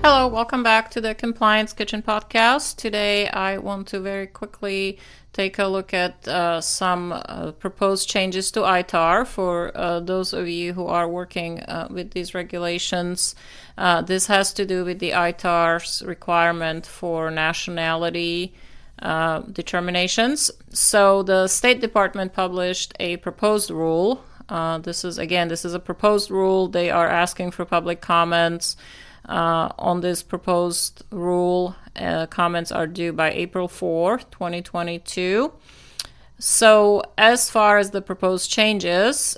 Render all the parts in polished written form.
Hello, welcome back to the Compliance Kitchen podcast. Today I want to very quickly take a look at some proposed changes to ITAR for those of you who are working with these regulations. This has to do with the ITAR's requirement for nationality determinations. So the State Department published a proposed rule. This is a proposed rule. They are asking for public comments on this proposed rule. Comments are due by April 4, 2022. So as far as the proposed changes,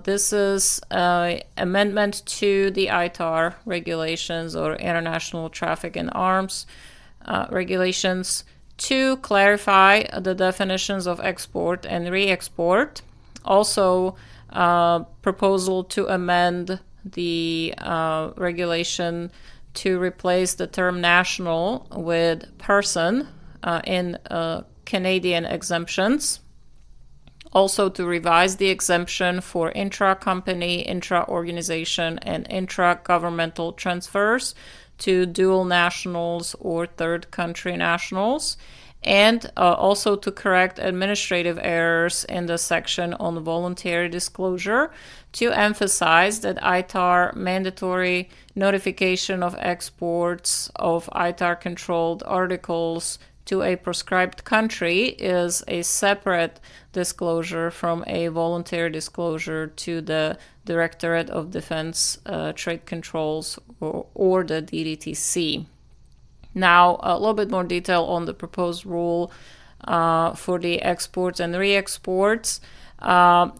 this is an amendment to the ITAR regulations, or International Traffic in Arms regulations, to clarify the definitions of export and re-export. Also, proposal to amend the regulation to replace the term national with person in Canadian exemptions. Also to revise the exemption for intra-company, intra-organization, and intra-governmental transfers to dual nationals or third country nationals. And also to correct administrative errors in the section on voluntary disclosure, to emphasize that ITAR mandatory notification of exports of ITAR-controlled articles to a prescribed country is a separate disclosure from a voluntary disclosure to the Directorate of Defense Trade Controls, or the DDTC. Now, a little bit more detail on the proposed rule for the exports and re-exports.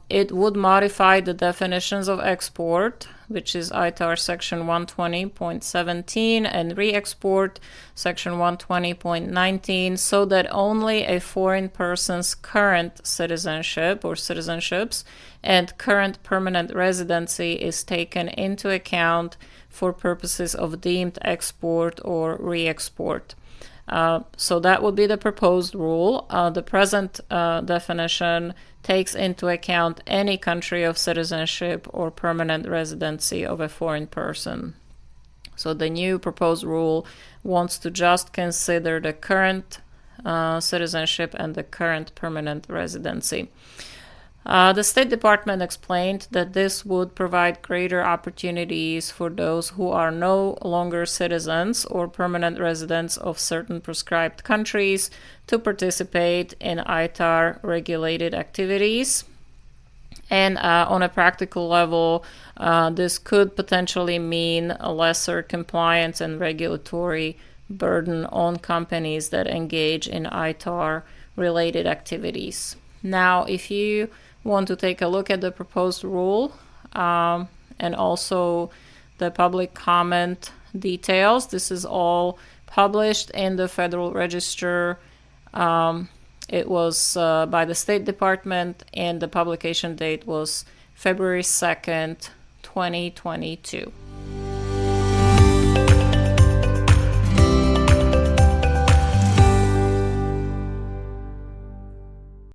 It would modify the definitions of export, which is ITAR section 120.17, and re-export section 120.19, so that only a foreign person's current citizenship or citizenships and current permanent residency is taken into account for purposes of deemed export or re-export. So that would be the proposed rule. The present definition takes into account any country of citizenship or permanent residency of a foreign person. So the new proposed rule wants to just consider the current citizenship and the current permanent residency. The State Department explained that this would provide greater opportunities for those who are no longer citizens or permanent residents of certain prescribed countries to participate in ITAR regulated activities. And on a practical level, this could potentially mean a lesser compliance and regulatory burden on companies that engage in ITAR related activities. Now, if you want to take a look at the proposed rule and also the public comment details, this is all published in the Federal Register. It was by the State Department, and the publication date was February 2nd, 2022.